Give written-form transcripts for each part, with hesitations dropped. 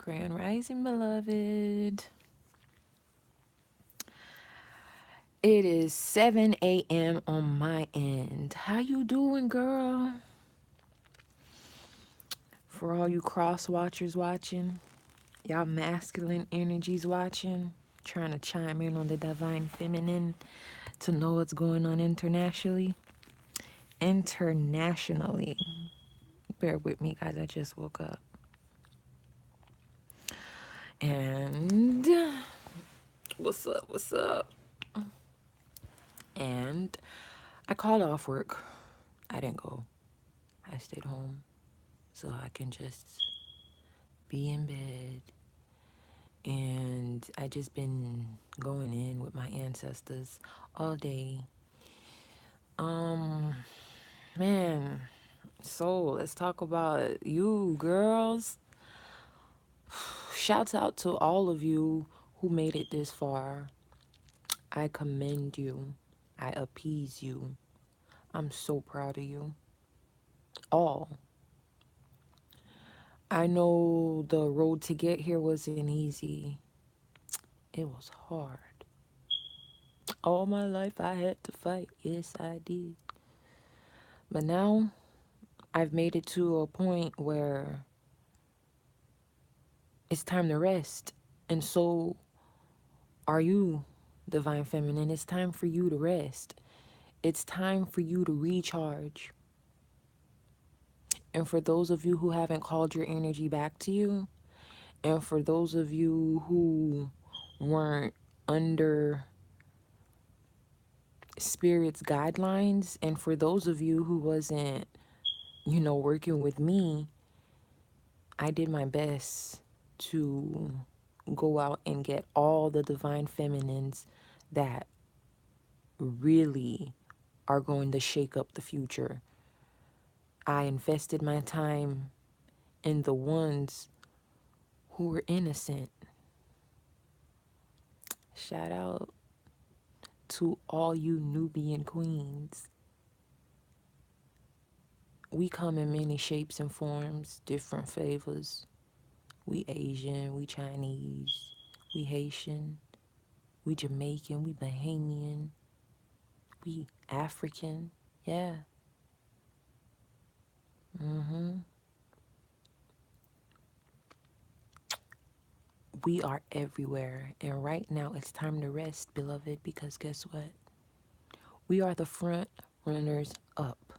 Grand Rising, beloved. It is 7 a.m. on my end. How you doing, girl? For all you cross watchers watching, y'all masculine energies watching, trying to chime in on the divine feminine to know what's going on internationally. Internationally. Bear with me, guys. I just woke up. And what's up? What's up? And I called off work. I didn't go. I stayed home so I can just be in bed. And I just been going in with my ancestors all day. Um, man, so let's talk about you girls. Shouts out to all of you who made it this far. I commend you. I appease you. I'm so proud of you. All. I know the road to get here wasn't easy. It was hard. All my life I had to fight. Yes, I did. But now I've made it to a point where it's time to rest. And so are you, Divine Feminine. It's time for you to rest. It's time for you to recharge. And for those of you who haven't called your energy back to you, and for those of you who weren't under Spirit's guidelines, and for those of you who wasn't, working with me, I did my best to go out and get all the divine feminines that really are going to shake up the future. I invested my time in the ones who were innocent. Shout out to all you Nubian queens. We come in many shapes and forms, different flavors. We Asian, we Chinese, we Haitian, we Jamaican, we Bahamian, we African. Yeah. We are everywhere. And right now it's time to rest, beloved, because guess what? We are the front runners up.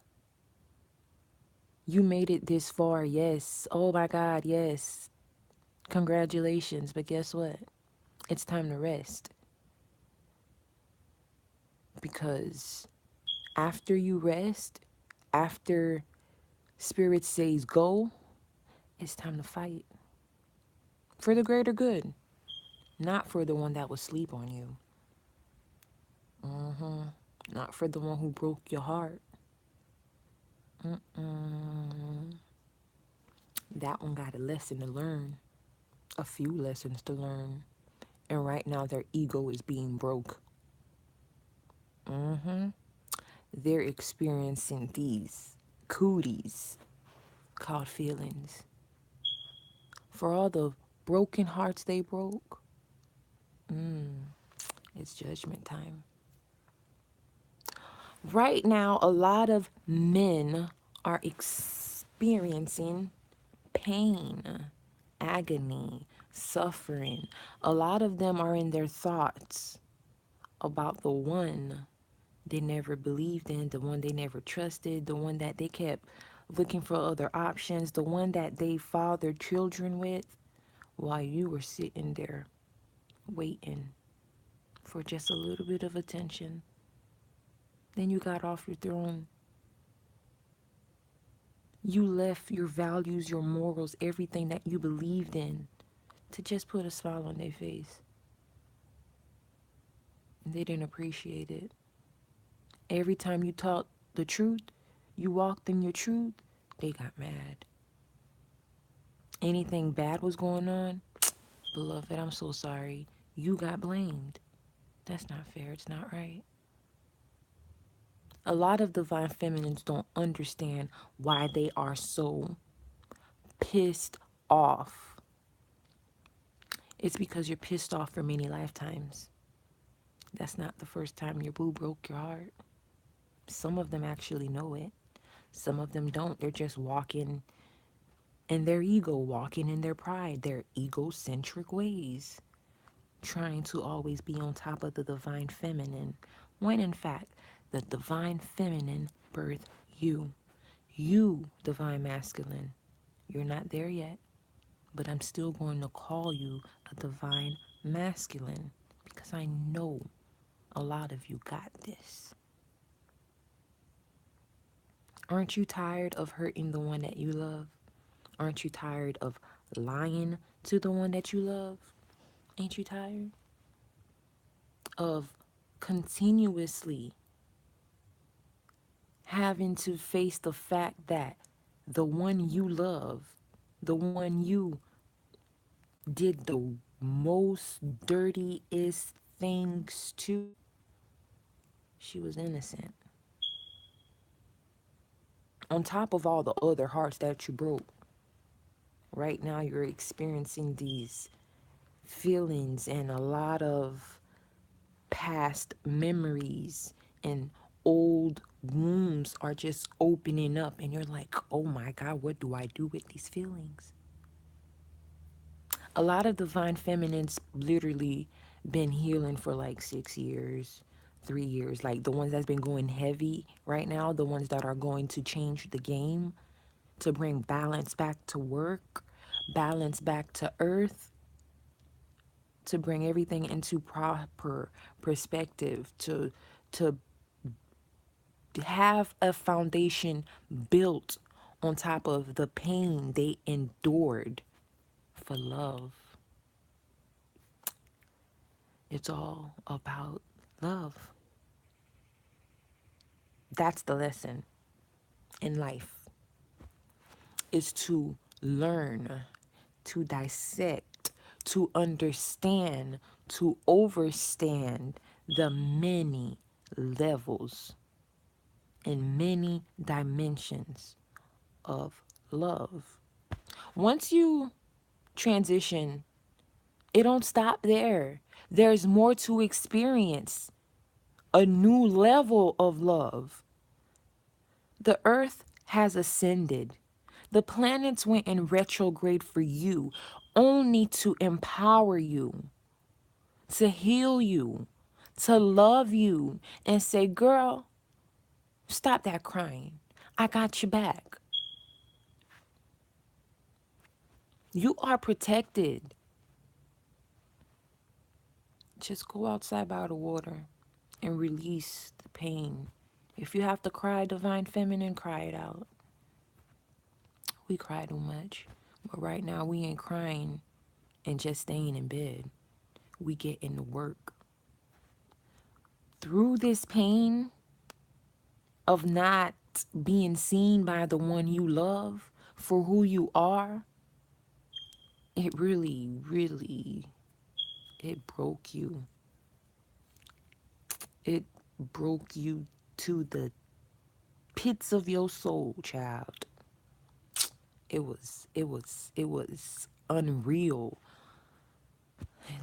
You made it this far, yes. Oh my God, yes. Congratulations. But guess what? It's time to rest. Because after you rest, after Spirit says go, it's time to fight. For the greater good, not for the one that would sleep on you. Not for the one who broke your heart. That one got a lesson to learn, a few lessons to learn. And right now their ego is being broke. They're experiencing these cooties called feelings. For all the broken hearts they broke, it's judgment time. Right now, a lot of men are experiencing pain, agony, suffering. A lot of them are in their thoughts about the one they never believed in, the one they never trusted, the one that they kept looking for other options, the one that they fathered children with while you were sitting there waiting for just a little bit of attention. Then you got off your throne. You left your values, your morals, everything that you believed in to just put a smile on their face. And they didn't appreciate it. Every time you taught the truth, you walked in your truth, they got mad. Anything bad was going on, beloved, I'm so sorry. You got blamed. That's not fair. It's not right. A lot of divine feminines don't understand why they are so pissed off. It's because you're pissed off for many lifetimes. That's not the first time your boo broke your heart. Some of them actually know it. Some of them don't. They're just walking in their ego, walking in their pride, their egocentric ways, trying to always be on top of the divine feminine, when in fact, the divine feminine birthed you. You, divine masculine. You're not there yet, but I'm still going to call you a divine masculine because I know a lot of you got this. Aren't you tired of hurting the one that you love? Aren't you tired of lying to the one that you love? Ain't you tired of continuously having to face the fact that the one you love, the one you did the most dirtiest things to, she was innocent? On top of all the other hearts that you broke, right now you're experiencing these feelings and a lot of past memories and old wounds are just opening up, and you're like, oh my God, what do I do with these feelings? A lot of divine feminines literally been healing for like 6 years, 3 years, like the ones that's been going heavy right now, the ones that are going to change the game to bring balance back to work, balance back to earth, to bring everything into proper perspective, to have a foundation built on top of the pain they endured for love. It's all about love. That's the lesson in life, is to learn, to dissect, to understand, to overstand the many levels and many dimensions of love. Once you transition, it don't stop there. There's more to experience, a new level of love. The earth has ascended. The planets went in retrograde for you, only to empower you, to heal you, to love you, and say, girl, stop that crying. I got your back. You are protected. Just go outside by the water and release the pain. If you have to cry, divine feminine, cry it out. We cry too much. But right now, we ain't crying and just staying in bed. We get into work. Through this pain of not being seen by the one you love for who you are, it really, really, it broke you. It broke you to the pits of your soul, child. It was unreal.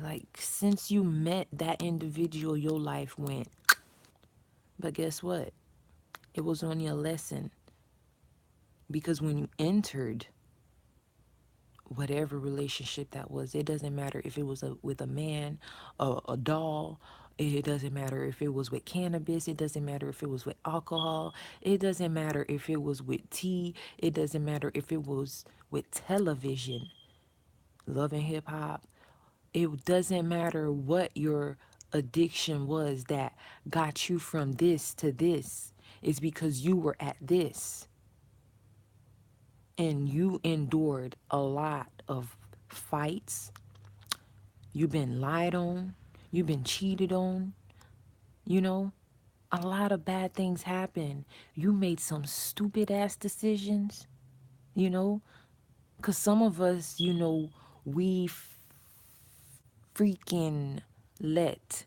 Like, since you met that individual, your life went. But guess what? It was only a lesson, because when you entered whatever relationship that was, it doesn't matter if it was with a man, a doll, it doesn't matter if it was with cannabis, it doesn't matter if it was with alcohol, it doesn't matter if it was with tea, it doesn't matter if it was with television, love and hip hop. It doesn't matter what your addiction was that got you from this to this. It's because you were at this and you endured a lot of fights. You've been lied on. You've been cheated on. You know, a lot of bad things happen. You made some stupid ass decisions, you know, because some of us, we freaking let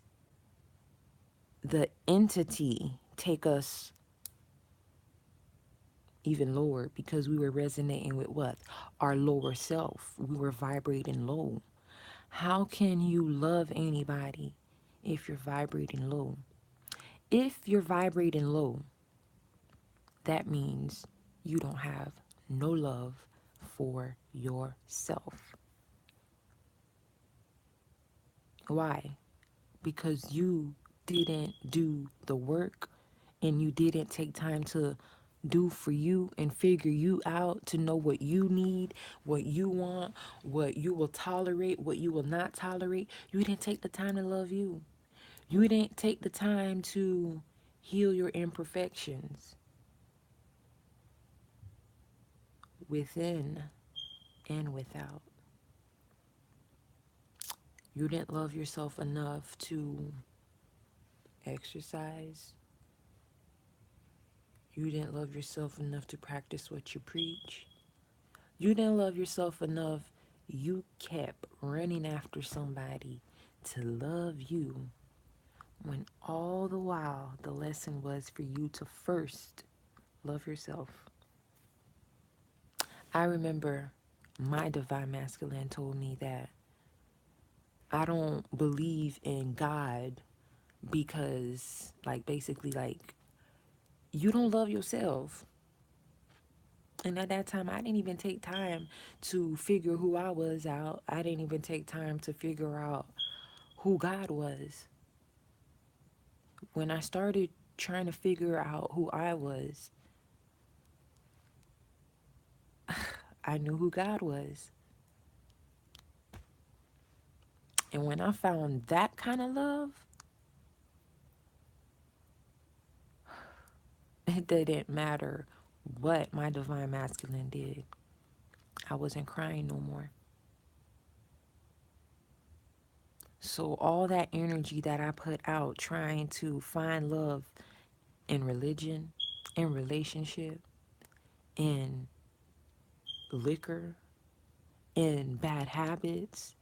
the entity take us even lower because we were resonating with what? Our lower self. We were vibrating low. How can you love anybody if you're vibrating low? If you're vibrating low, that means you don't have no love for yourself. Why? Because you didn't do the work and you didn't take time to do for you and figure you out to know what you need, what you want, what you will tolerate, what you will not tolerate. You didn't take the time to love you. You didn't take the time to heal your imperfections within and without. You didn't love yourself enough to exercise. You didn't love yourself enough to practice what you preach. You didn't love yourself enough. You kept running after somebody to love you when all the while the lesson was for you to first love yourself. I remember my divine masculine told me that I don't believe in God because, like, basically, like, you don't love yourself. And at that time, I didn't even take time to figure who I was out. I didn't even take time to figure out who God was. When I started trying to figure out who I was, I knew who God was. And when I found that kind of love, it didn't matter what my divine masculine did. I wasn't crying no more. So all that energy that I put out trying to find love in religion, in relationship, in liquor, in bad habits,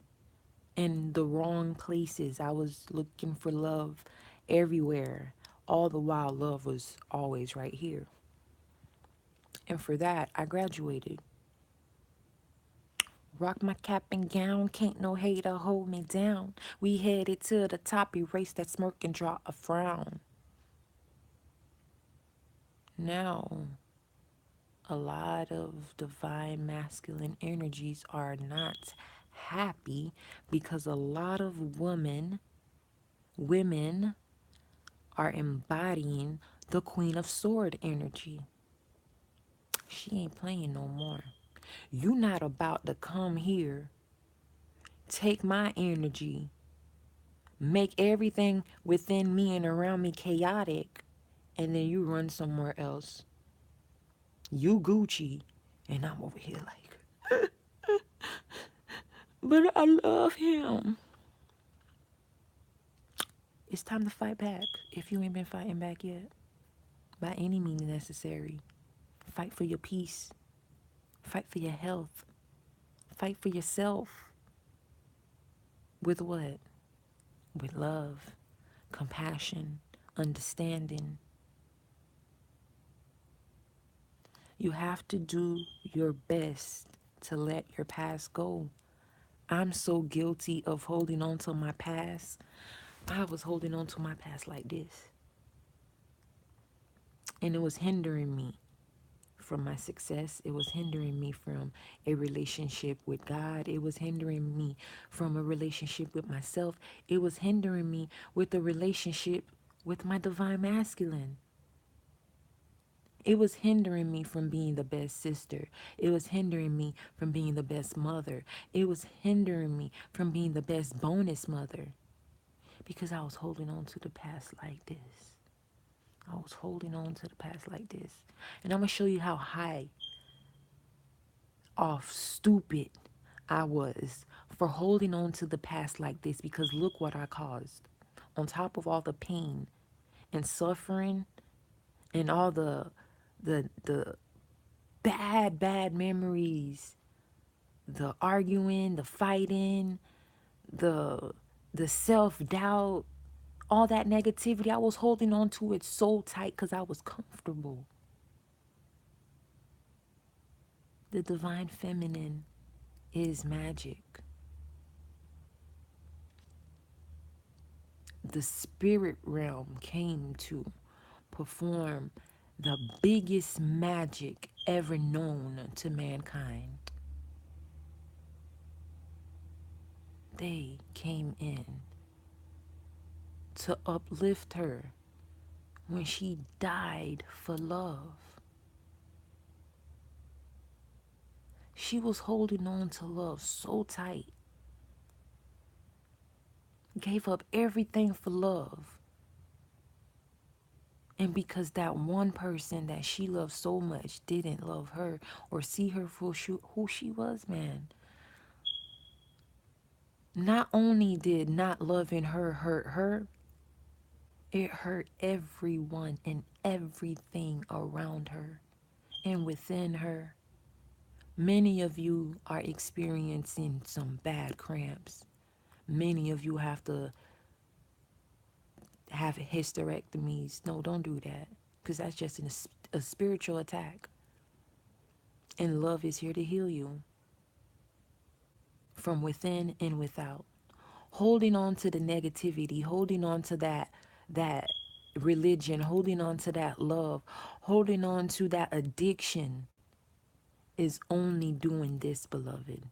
in the wrong places. I was looking for love everywhere. All the while, love was always right here. And for that, I graduated. Rock my cap and gown, can't no hater hold me down. We headed to the top, erase that smirk and draw a frown. Now, a lot of divine masculine energies are not happy because a lot of women are embodying the Queen of Sword energy. She ain't playing no more. You not about to come here, take my energy, make everything within me and around me chaotic, and then you run somewhere else. You Gucci, and I'm over here like, but I love him. It's time to fight back if you ain't been fighting back yet. By any means necessary. Fight for your peace. Fight for your health. Fight for yourself. With what? With love, compassion, understanding. You have to do your best to let your past go. I'm so guilty of holding on to my past. I was holding on to my past like this, and it was hindering me from my success. It was hindering me from a relationship with God. It was hindering me from a relationship with myself. It was hindering me with a relationship with my divine masculine. It was hindering me from being the best sister. It was hindering me from being the best mother. It was hindering me from being the best bonus mother because I was holding on to the past like this. I was holding on to the past like this. And I'm going to show you how high off stupid I was for holding on to the past like this because look what I caused. On top of all the pain and suffering and all the bad memories, the arguing, the fighting, the the self-doubt, all that negativity, I was holding on to it so tight cuz I was comfortable. The divine feminine is magic. the spirit realm came to perform the biggest magic ever known to mankind. They came in to uplift her when she died for love. She was holding on to love so tight, gave up everything for love. And because that one person that she loved so much didn't love her or see her for who she was, man, not only did not loving her hurt her, it hurt everyone and everything around her and within her. Many of you are experiencing some bad cramps. Many of you have to have hysterectomies. No, don't do that because that's just a spiritual attack. And love is here to heal you from within and without. Holding on to the negativity, holding on to that religion, holding on to that love, holding on to that addiction is only doing this, beloved.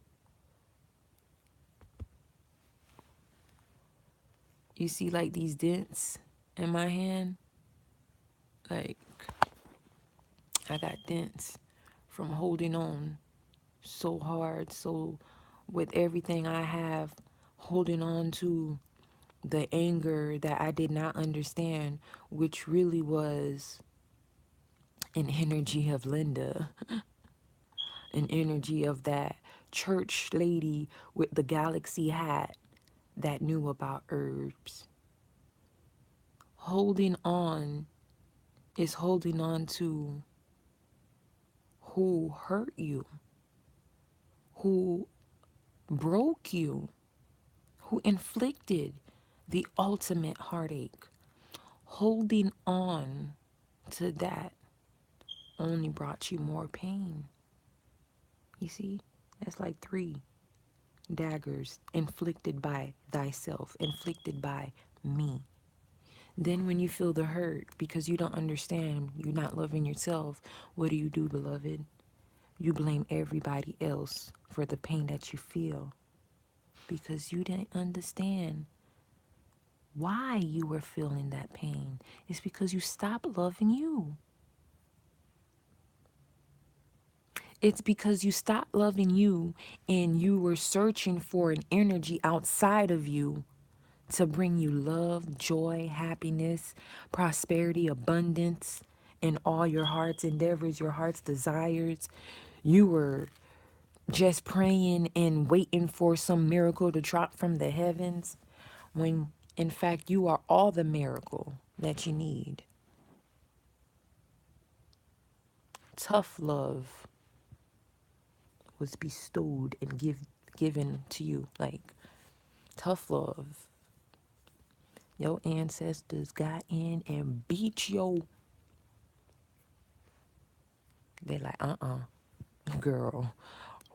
You see like these dents in my hand? Like I got dents from holding on so hard, so with everything I have, holding on to the anger that I did not understand, which really was an energy of Linda, an energy of that church lady with the galaxy hat that knew about herbs. Holding on is holding on to who hurt you, who broke you, who inflicted the ultimate heartache. Holding on to that only brought you more pain. You see, that's like 3 daggers inflicted by thyself, inflicted by me. Then, when you feel the hurt because you don't understand, you're not loving yourself, what do, beloved? You blame everybody else for the pain that you feel because you didn't understand why you were feeling that pain. It's because you stopped loving you. It's because you stopped loving you and you were searching for an energy outside of you to bring you love, joy, happiness, prosperity, abundance, and all your heart's endeavors, your heart's desires. You were just praying and waiting for some miracle to drop from the heavens when in fact you are all the miracle that you need. Tough love was bestowed and given to you. Like tough love. Your ancestors got in and beat your. They like, girl.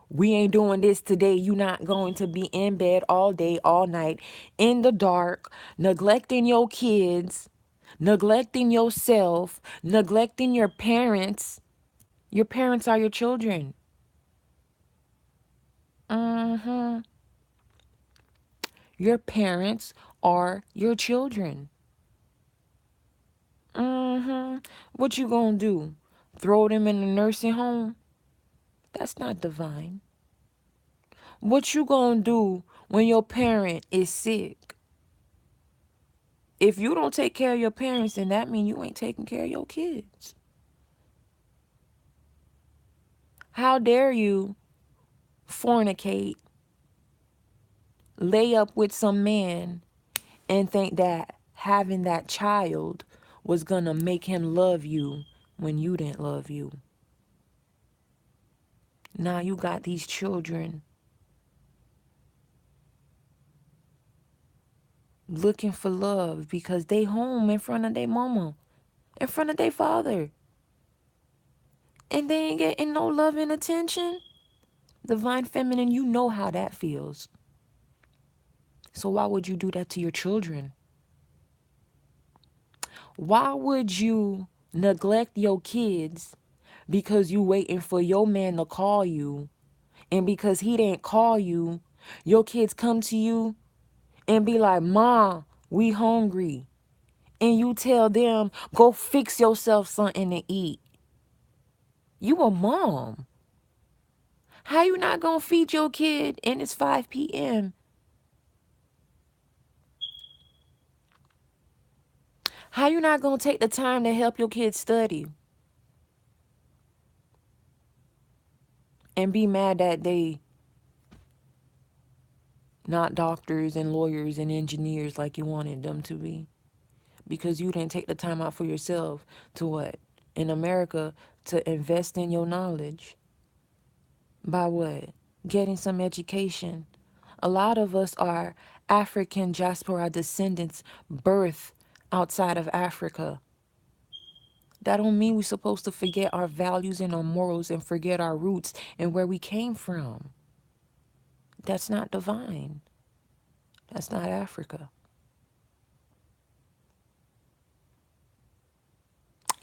We ain't doing this today. You not going to be in bed all day, all night, in the dark, neglecting your kids, neglecting yourself, neglecting your parents. Your parents are your children. Mm-hmm. Your parents are your children. Mm-hmm. What you gonna do? Throw them in a nursing home? That's not divine. What you gonna do when your parent is sick? If you don't take care of your parents, then that means you ain't taking care of your kids. How dare you fornicate, lay up with some man, and think that having that child was gonna make him love you when you didn't love you? Now you got these children looking for love because they home in front of their mama, in front of their father, and they ain't getting no love and attention. Divine feminine, you know how that feels. So why would you do that to your children? Why would you neglect your kids because you waiting for your man to call you, and because he didn't call you, your kids come to you and be like, "Ma, we hungry." And you tell them, "Go fix yourself something to eat." You a mom. How you not gonna feed your kid and it's 5 p.m.? How you not gonna take the time to help your kids study and be mad that they not doctors and lawyers and engineers like you wanted them to be? Because you didn't take the time out for yourself to what? In America, to invest in your knowledge. By what? Getting some education. A lot of us are African diaspora descendants, birth outside of Africa. That don't mean we're supposed to forget our values and our morals and forget our roots and where we came from. That's not divine. That's not Africa.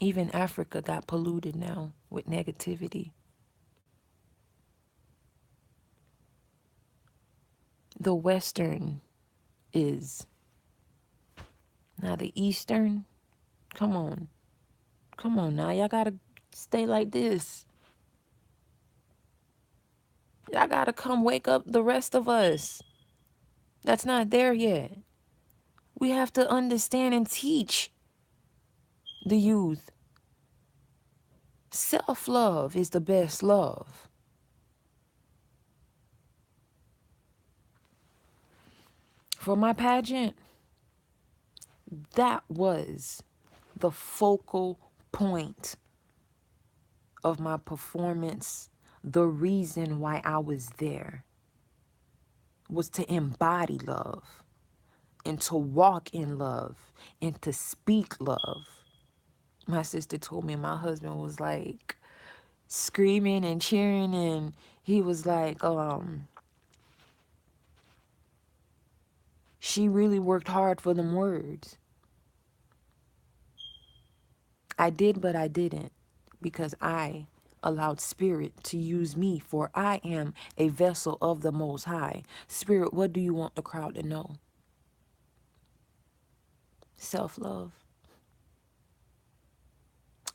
Even Africa got polluted now with negativity. The Western is. Now the Eastern, come on. Come on now. Y'all gotta stay like this. Y'all gotta come wake up the rest of us. That's not there yet. We have to understand and teach the youth. Self love is the best love. For my pageant, that was the focal point of my performance. The reason why I was there was to embody love and to walk in love and to speak love. My sister told me my husband was like screaming and cheering, and he was like, she really worked hard for them words. I did, but I didn't, because I allowed Spirit to use me, for I am a vessel of the Most High. Spirit, what do you want the crowd to know? Self-love.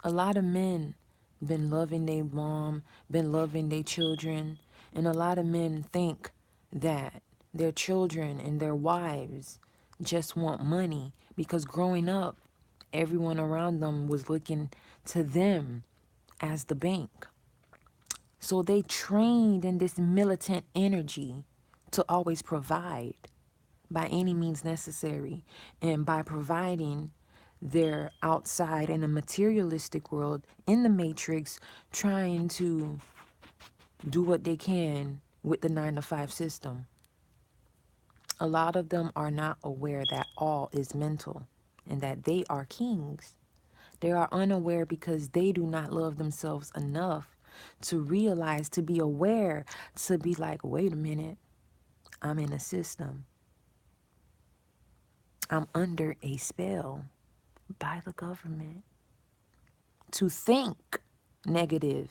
A lot of men been loving their mom, been loving their children, and a lot of men think that their children and their wives just want money because growing up, everyone around them was looking to them as the bank. So they trained in this militant energy to always provide by any means necessary. And by providing, they're outside in a materialistic world, in the matrix, trying to do what they can with the 9 to 5 system. A lot of them are not aware that all is mental and that they are kings. They are unaware because they do not love themselves enough to realize, to be aware, to be like, wait a minute, I'm in a system. I'm under a spell by the government. To think negative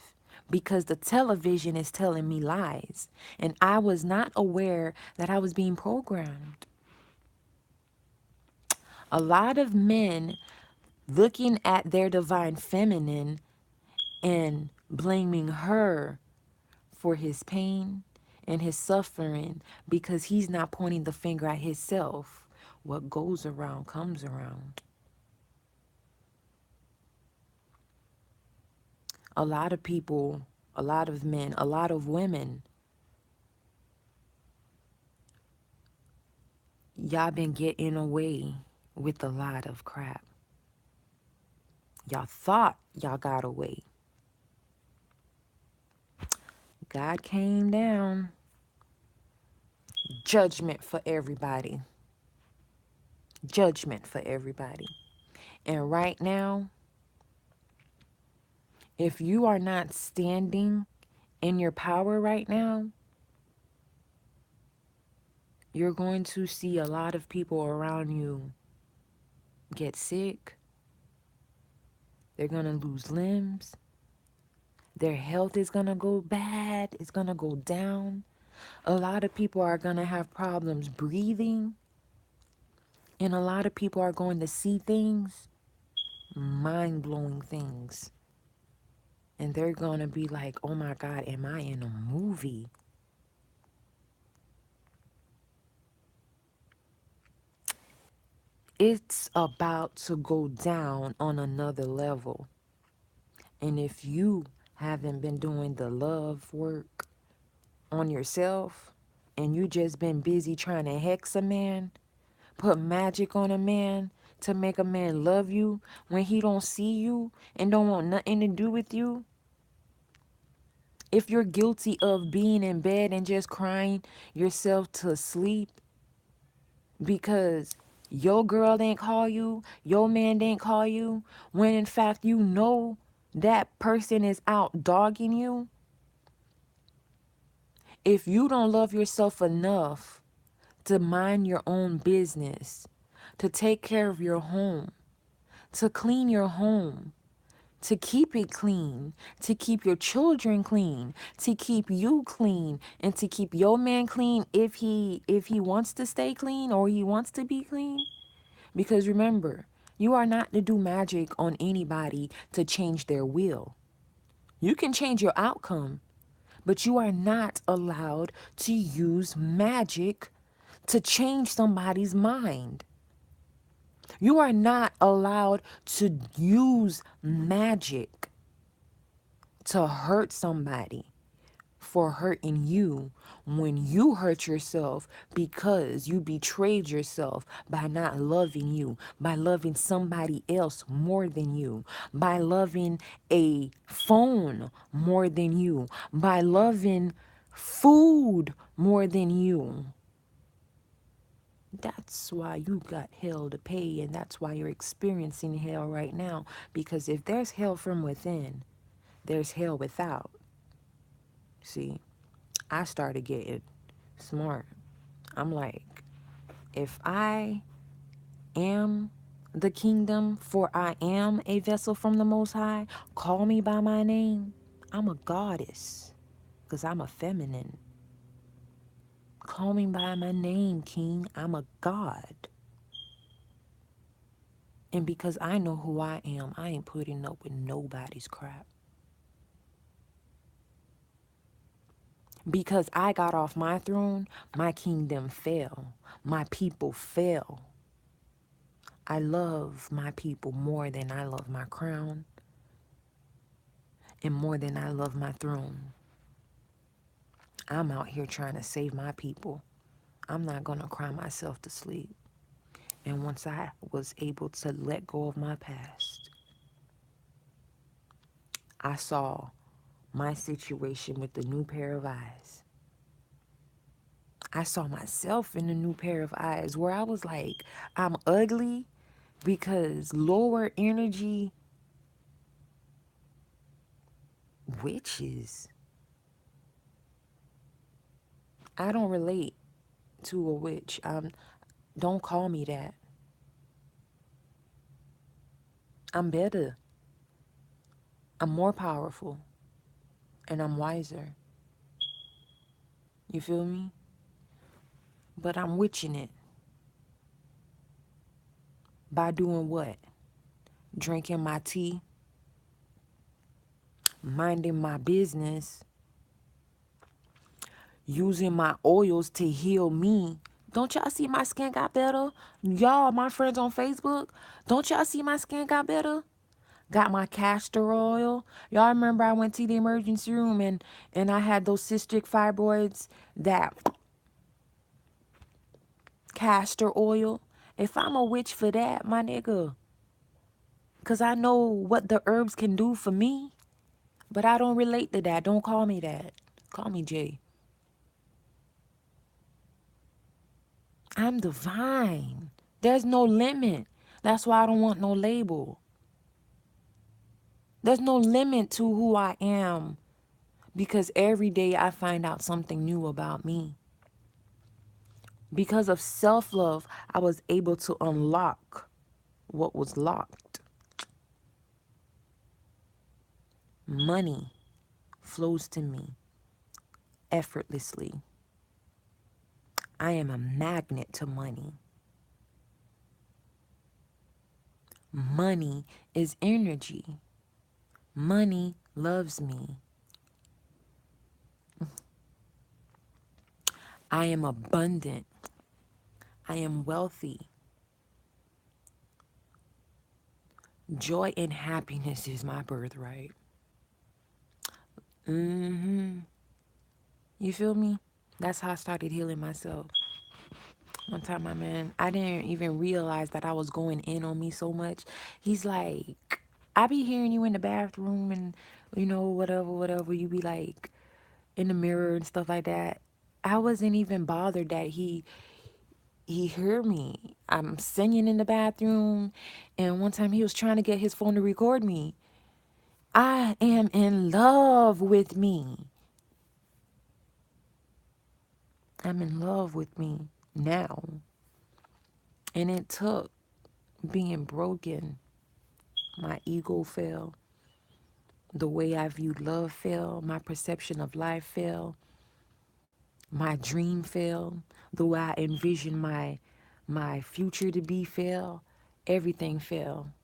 because the television is telling me lies. And I was not aware that I was being programmed. A lot of men looking at their divine feminine and blaming her for his pain and his suffering because he's not pointing the finger at himself. What goes around comes around. A lot of people, a lot of men, a lot of women, y'all been getting away with a lot of crap. Y'all thought y'all got away. God came down. Judgment for everybody. Judgment for everybody. And right now, if you are not standing in your power right now, you're going to see a lot of people around you get sick, They're going to lose limbs. Their health is going to go bad. It's going to go down. A lot of people are going to have problems breathing. And a lot of people are going to see things, mind blowing things. And they're going to be like, oh my God, am I in a movie? It's about to go down on another level. And if you haven't been doing the love work on yourself and you just been busy trying to hex a man, put magic on a man to make a man love you when he don't see you and don't want nothing to do with you, if you're guilty of being in bed and just crying yourself to sleep because your girl didn't call you, your man didn't call you, when in fact you know that person is out dogging you, if you don't love yourself enough to mind your own business, to take care of your home, to clean your home, to keep it clean, to keep your children clean, to keep you clean, and to keep your man clean if he wants to stay clean or he wants to be clean. Because remember, you are not to do magic on anybody to change their will. You can change your outcome, but you are not allowed to use magic to change somebody's mind. You are not allowed to use magic to hurt somebody for hurting you when you hurt yourself because you betrayed yourself by not loving you, by loving somebody else more than you, by loving a phone more than you, by loving food more than you. That's why you got hell to pay, and that's why you're experiencing hell right now. Because if there's hell from within, there's hell without. See, I started getting smart. I'm like, if I am the kingdom, for I am a vessel from the Most High, call me by my name. I'm a goddess because I'm a feminine. Call me by my name, King. I'm a god. And because I know who I am, I ain't putting up with nobody's crap. Because I got off my throne, my kingdom fell. My people fell. I love my people more than I love my crown and more than I love my throne. I'm out here trying to save my people. I'm not going to cry myself to sleep. And once I was able to let go of my past, I saw my situation with the new pair of eyes. I saw myself in a new pair of eyes where I was like, I'm ugly because lower energy witches. I don't relate to a witch. Don't call me that. I'm better. I'm more powerful. And I'm wiser. You feel me? But I'm witching it. By doing what? Drinking my tea, minding my business, using my oils to heal me. Don't y'all see my skin got better? Y'all, my friends on Facebook, don't y'all see my skin got better? Got my castor oil. Y'all remember I went to the emergency room and I had those cystic fibroids, that castor oil. If I'm a witch for that, my nigga, because I know what the herbs can do for me, but I don't relate to that. Don't call me that. Call me Jay. I'm divine. There's no limit. That's why I don't want no label. There's no limit to who I am because every day I find out something new about me. Because of self-love, I was able to unlock what was locked. Money flows to me effortlessly. I am a magnet to money. Money is energy. Money loves me. I am abundant. I am wealthy. Joy and happiness is my birthright. Mm-hmm. You feel me? That's how I started healing myself. One time, my man, I didn't even realize that I was going in on me so much. He's like, I be hearing you in the bathroom and, whatever, whatever. You be like in the mirror and stuff like that. I wasn't even bothered that he heard me. I'm singing in the bathroom, and one time he was trying to get his phone to record me. I am in love with me. I'm in love with me now. And it took being broken. My ego fell. The way I viewed love fell. My perception of life fell. My dream fell. The way I envisioned my future to be fell. Everything fell.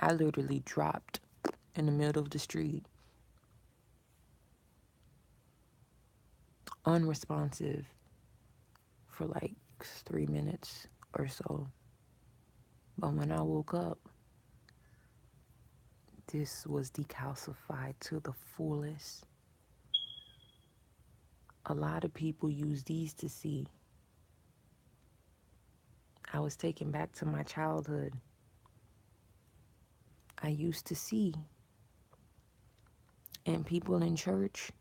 I literally dropped in the middle of the street, unresponsive for like 3 minutes or so. But when I woke up, this was decalcified to the fullest. A lot of people use these to see. I was taken back to my childhood. I used to see, and people in church.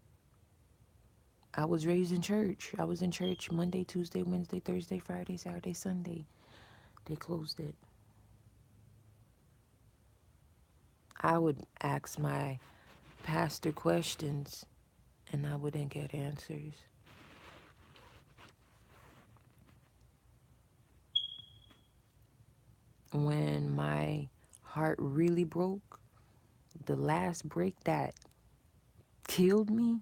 I was raised in church. I was in church Monday, Tuesday, Wednesday, Thursday, Friday, Saturday, Sunday. They closed it. I would ask my pastor questions and I wouldn't get answers. When my heart really broke, the last break that killed me,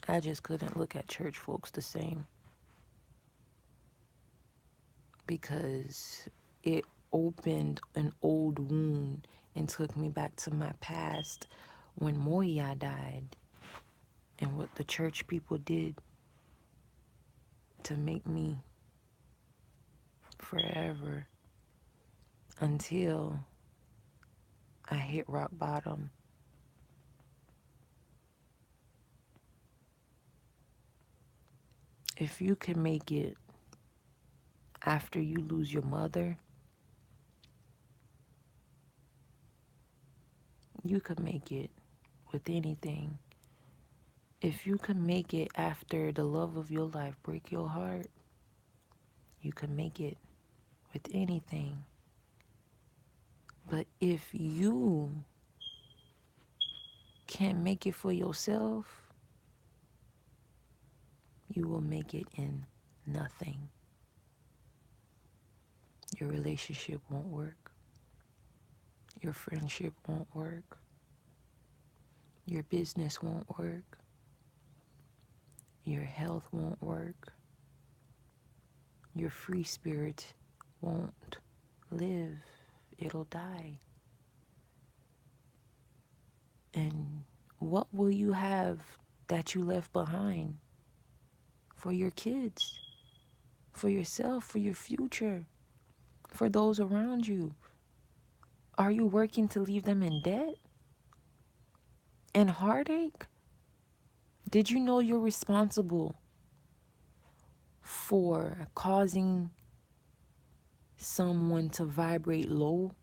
I just couldn't look at church folks the same because it opened an old wound and took me back to my past when Moya died and what the church people did to make me forever until I hit rock bottom. If you can make it after you lose your mother, you could make it with anything. If you can make it after the love of your life break your heart, you can make it with anything. But if you can't make it for yourself, you will make it in nothing. Your relationship won't work. Your friendship won't work. Your business won't work. Your health won't work. Your free spirit won't live. It'll die. And what will you have that you left behind for your kids, for yourself, for your future, for those around you? Are you working to leave them in debt and heartache? Did you know you're responsible for causing someone to vibrate low,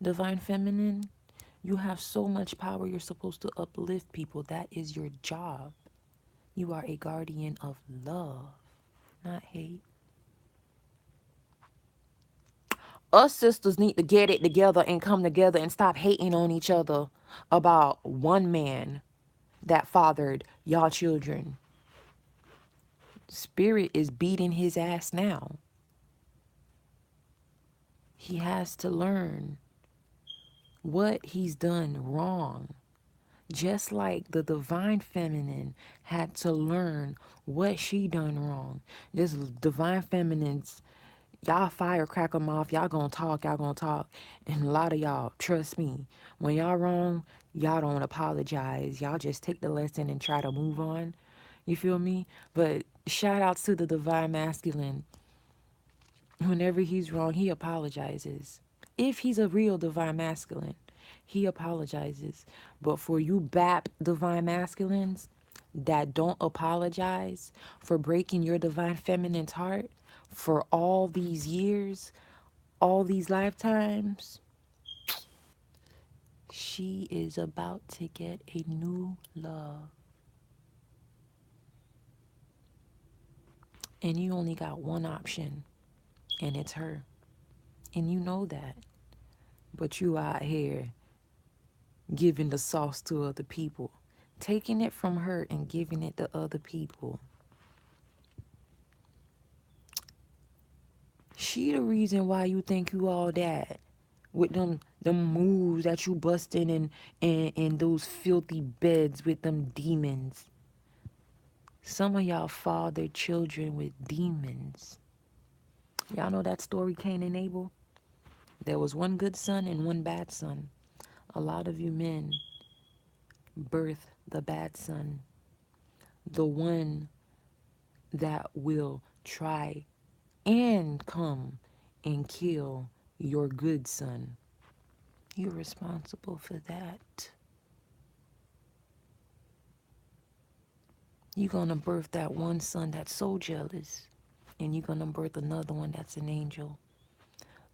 divine feminine? You have so much power. You're supposed to uplift people. That is your job. You are a guardian of love, not hate. Us sisters need to get it together and come together and stop hating on each other about one man that fathered y'all children. Spirit is beating his ass now. He has to learn what he's done wrong. Just like the divine feminine had to learn what she done wrong. This divine feminine's, y'all firecracker mouth, y'all gonna talk. And a lot of y'all, trust me, when y'all wrong, y'all don't apologize. Y'all just take the lesson and try to move on. You feel me? But shout outs to the divine masculine. Whenever he's wrong, he apologizes. If he's a real divine masculine, he apologizes. But for you BAP divine masculines that don't apologize for breaking your divine feminine's heart for all these years, all these lifetimes, she is about to get a new love. And you only got one option, and it's her. And you know that. But you out here giving the sauce to other people, taking it from her and giving it to other people. She the reason why you think you all that with them moves that you busting in those filthy beds with them demons. Some of y'all fathered children with demons. Y'all know that story, Cain and Abel? There was one good son and one bad son. A lot of you men birth the bad son, the one that will try and come and kill your good son. You're responsible for that. You're gonna birth that one son that's so jealous, and you're gonna birth another one that's an angel.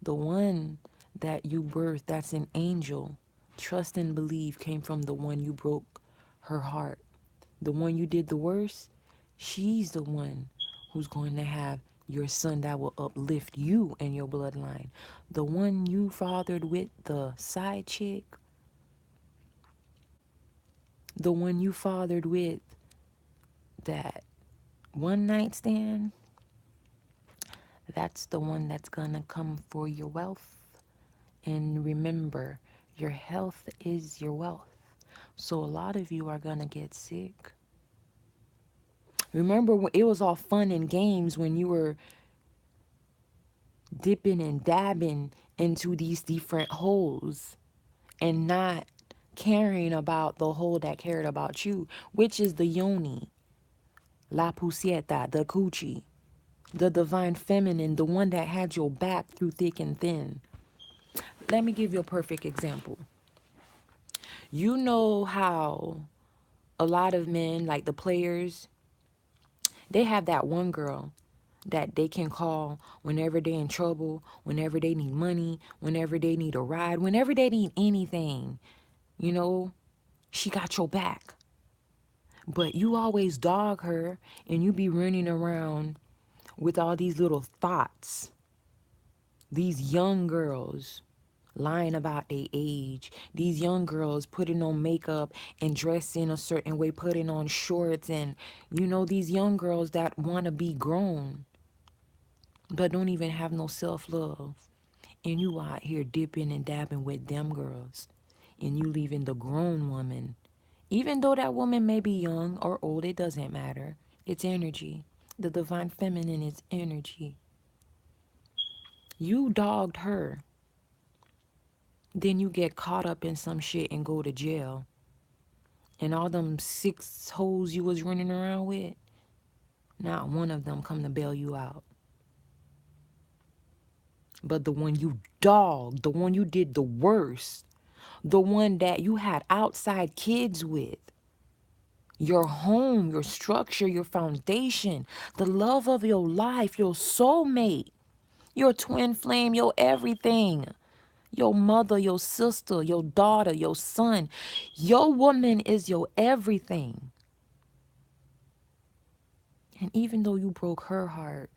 The one that you birthed that's an angel, trust and believe, came from the one you broke her heart. The one you did the worst, she's the one who's going to have your son that will uplift you and your bloodline. The one you fathered with the side chick, the one you fathered with that one night stand, that's the one that's gonna come for your wealth. And remember, your health is your wealth. So a lot of you are gonna get sick. Remember when it was all fun and games when you were dipping and dabbing into these different holes and not caring about the hole that cared about you, which is the yoni, la pusieta, the coochie, the divine feminine, the one that had your back through thick and thin. Let me give you a perfect example. You know how a lot of men, like the players, they have that one girl that they can call whenever they're in trouble, whenever they need money, whenever they need a ride, whenever they need anything. You know, she got your back. But you always dog her and you be running around with all these little thoughts. These young girls lying about their age. These young girls putting on makeup and dressing a certain way, putting on shorts. And, you know, these young girls that want to be grown but don't even have no self-love. And you out here dipping and dabbing with them girls. And you leaving the grown woman. Even though that woman may be young or old, it doesn't matter. It's energy. The divine feminine is energy. You dogged her. Then you get caught up in some shit and go to jail. And all them 6 hoes you was running around with, not one of them come to bail you out. But the one you dogged, the one you did the worst, the one that you had outside kids with, your home, your structure, your foundation, the love of your life, your soulmate, your twin flame, your everything, your mother, your sister, your daughter, your son. Your woman is your everything. And even though you broke her heart,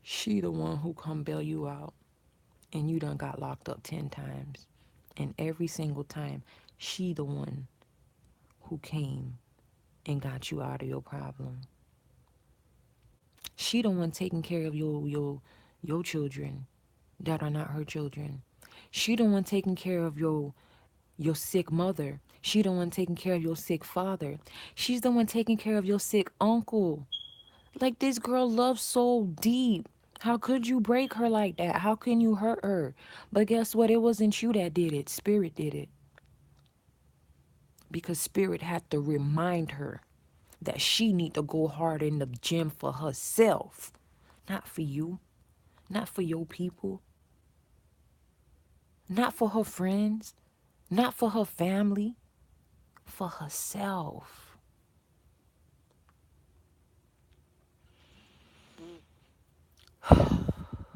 she the one who come bail you out. And you done got locked up 10 times. And every single time, she the one who came and got you out of your problem. She the one taking care of your children. that are not her children. She the one taking care of your sick mother. She the one taking care of your sick father. She's the one taking care of your sick uncle. Like this girl loves so deep. How could you break her like that? How can you hurt her? But guess what? It wasn't you that did it. Spirit did it. Because Spirit had to remind her that she need to go hard in the gym for herself. Not for you. Not for your people. Not for her friends. Not for her family. For herself.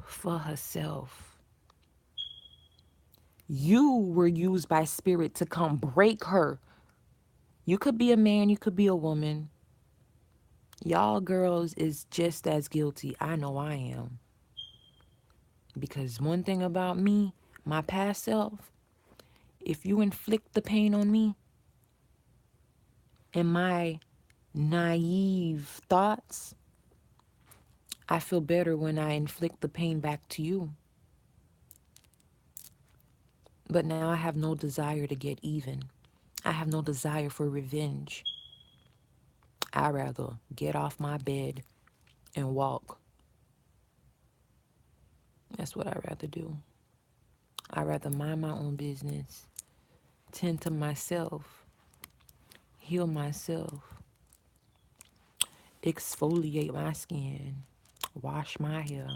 For herself. You were used by Spirit to come break her. You could be a man, you could be a woman. Y'all girls is just as guilty. I know I am. Because one thing about me, my past self, if you inflict the pain on me and my naive thoughts, I feel better when I inflict the pain back to you. But now I have no desire to get even. I have no desire for revenge. I'd rather get off my bed and walk. That's what I'd rather do. I'd rather mind my own business, tend to myself, heal myself, exfoliate my skin, wash my hair,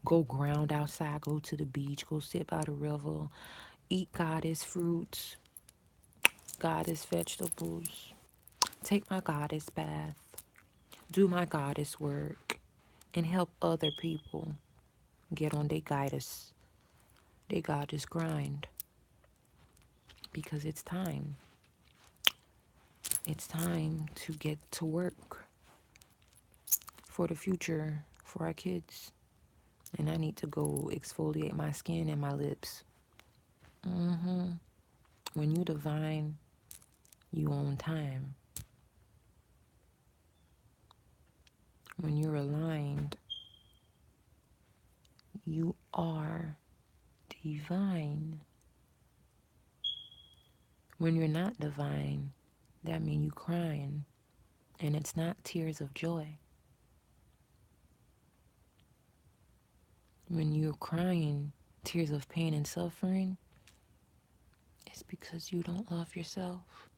go ground outside, go to the beach, go sit by the river, eat goddess fruits, goddess vegetables, take my goddess bath, do my goddess work, and help other people get on their goddess grind. Because it's time. It's time to get to work for the future, for our kids. And I need to go exfoliate my skin and my lips. When you divine, you own time. When you're aligned, you are divine. When you're not divine, that means you crying. And it's not tears of joy. When you're crying tears of pain and suffering, it's because you don't love yourself.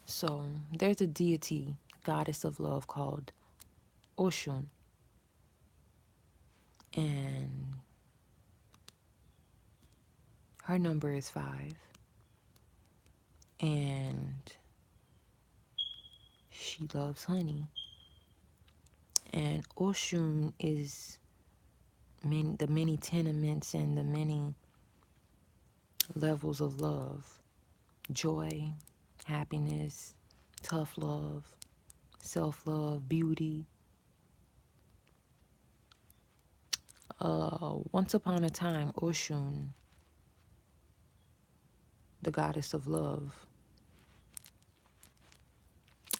So there's a deity, goddess of love called Oshun. And her number is 5. And she loves honey. And Oshun is the many tenements and the many levels of love. Joy, happiness, tough love, self-love, beauty. Once upon a time, Oshun, the goddess of love,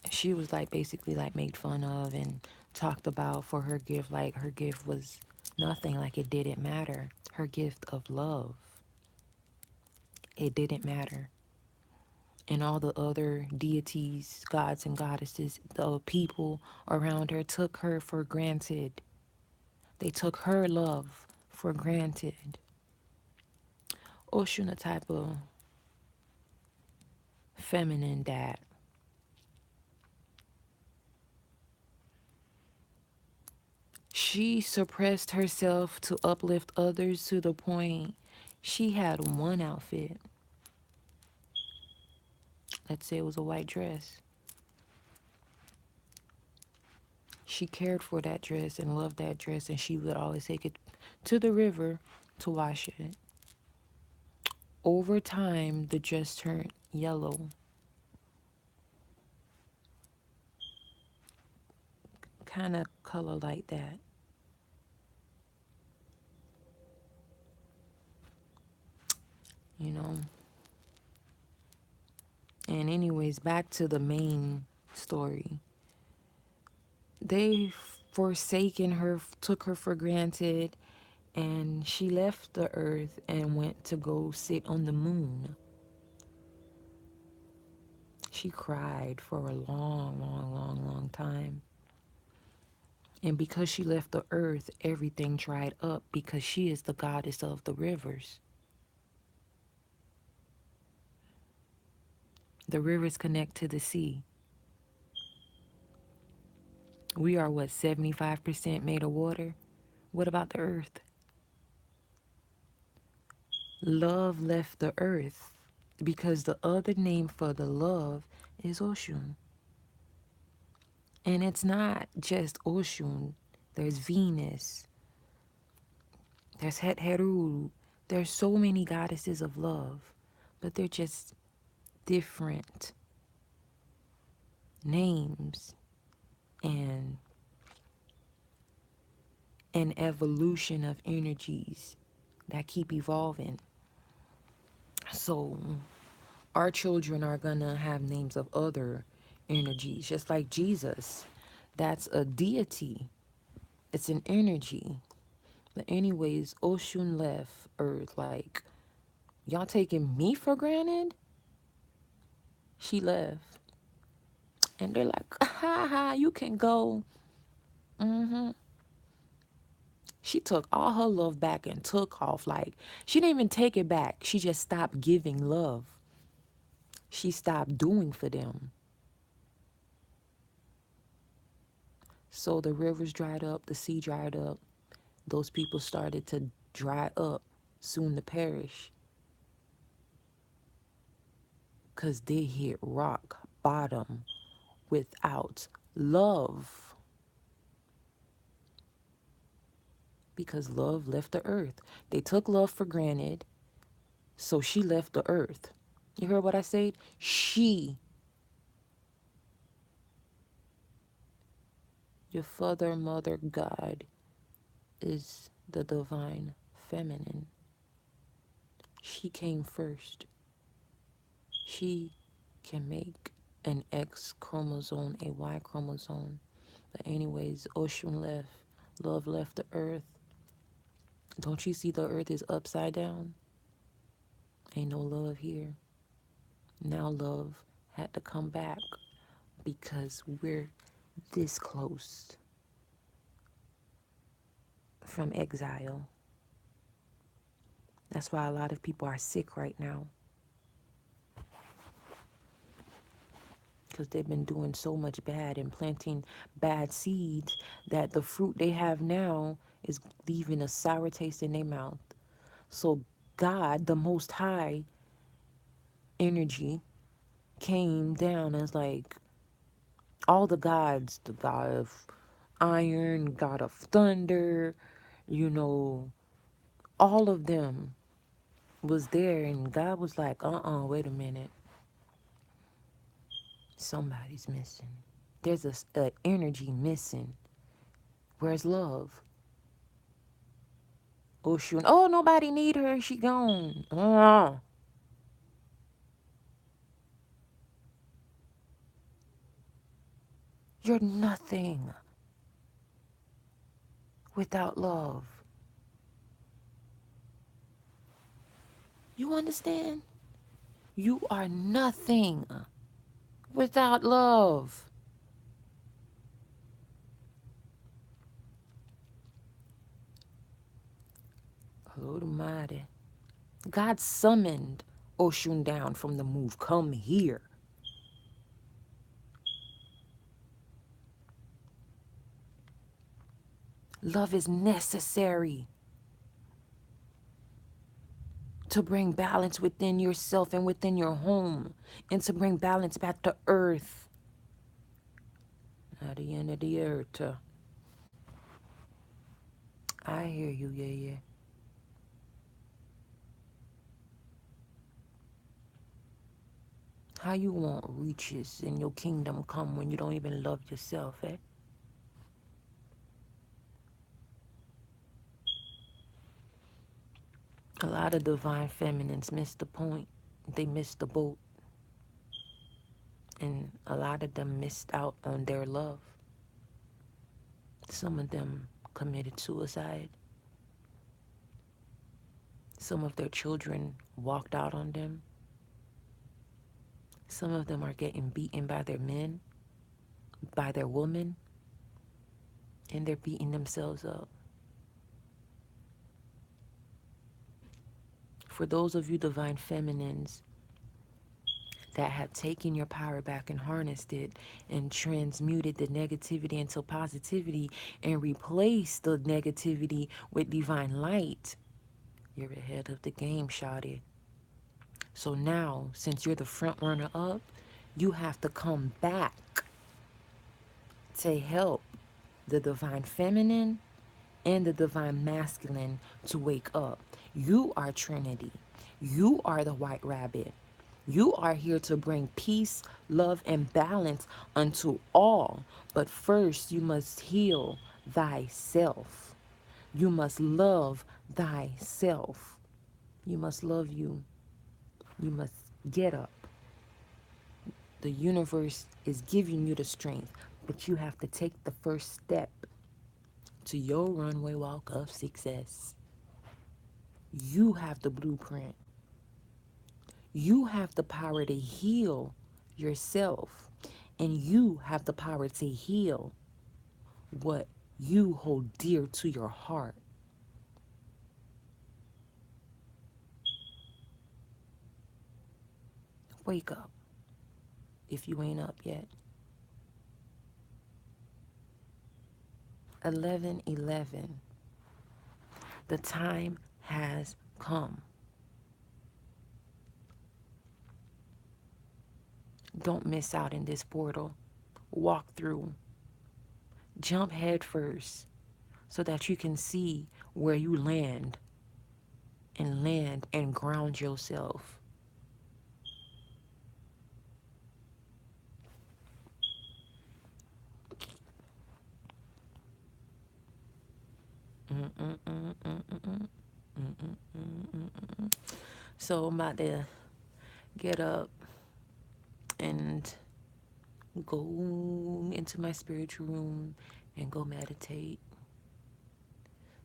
she was like basically like made fun of and talked about for her gift. Like her gift was nothing, like it didn't matter. Her gift of love, it didn't matter. And all the other deities, gods and goddesses, the people around her took her for granted. They took her love for granted. Oshun, a type of feminine that she suppressed herself to uplift others to the point she had one outfit. Let's say it was a white dress. She cared for that dress and loved that dress, and she would always take it to the river to wash it. Over time, the dress turned yellow, kind of color like that. You know. And anyways, back to the main story. They forsaken her, took her for granted, and she left the earth and went to go sit on the moon. She cried for a long, long, long, long time. And because she left the earth, everything dried up because she is the goddess of the rivers. The rivers connect to the sea. We are what, 75% made of water? What about the earth? Love left the earth because the other name for the love is Oshun. And it's not just Oshun. There's Venus, there's Het Heru. There's so many goddesses of love, but they're just different names and an evolution of energies that keep evolving. So our children are gonna have names of other energies, just like Jesus. That's a deity. It's an energy. But anyways, Oshun left Earth. Like, y'all taking me for granted? She left. And they're like, ha ha, you can go. Mm-hmm. She took all her love back and took off. Like, she didn't even take it back. She just stopped giving love. She stopped doing for them. So the rivers dried up, the sea dried up. Those people started to dry up, soon to perish, because they hit rock bottom without love. Because love left the earth. They took love for granted, so she left the earth. You heard what I said? She, your father, mother, God, is the divine feminine. She came first. She can make an X chromosome, a Y chromosome. But anyways, Ocean left. Love left the earth. Don't you see the earth is upside down? Ain't no love here. Now love had to come back because we're this close from exile. That's why a lot of people are sick right now, because they've been doing so much bad and planting bad seeds that the fruit they have now is leaving a sour taste in their mouth. So God, the Most High energy, came down as like all the gods, the god of iron, god of thunder, you know, all of them was there, and God was like, wait a minute, somebody's missing. There's a energy missing. Where's love? Oshun, oh, nobody need her, she gone. You're nothing without love. You understand? You are nothing without love. Lord Almighty. God summoned Oshun down from the move. Come here. Love is necessary to bring balance within yourself and within your home, and to bring balance back to earth. At the end of the earth. I hear you, yeah, yeah. How you want riches in your kingdom come when you don't even love yourself, eh? A lot of divine feminines miss the point. They missed the boat. And a lot of them missed out on their love. Some of them committed suicide. Some of their children walked out on them. Some of them are getting beaten by their men, by their women, and they're beating themselves up. For those of you divine feminines that have taken your power back and harnessed it and transmuted the negativity into positivity and replaced the negativity with divine light, you're ahead of the game, shawty. So now, since you're the front runner up, you have to come back to help the divine feminine and the divine masculine to wake up. You are Trinity. You are the white rabbit. You are here to bring peace, love, and balance unto all. But first, you must heal thyself. You must love thyself. You must love you. You must get up. The universe is giving you the strength, but you have to take the first step to your runway walk of success. You have the blueprint. You have the power to heal yourself, and you have the power to heal what you hold dear to your heart. Wake up if you ain't up yet. 11:11. The time has come. Don't miss out in this portal. Walk through. Jump head first so that you can see where you land and ground yourself. So I'm about to get up and go into my spiritual room and go meditate.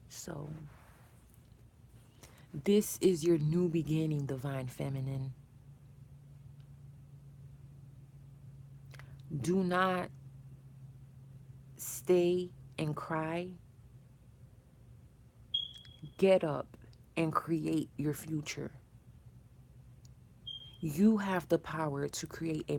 So this is your new beginning, divine feminine. Do not stay and cry. Get up and create your future. You have the power to create a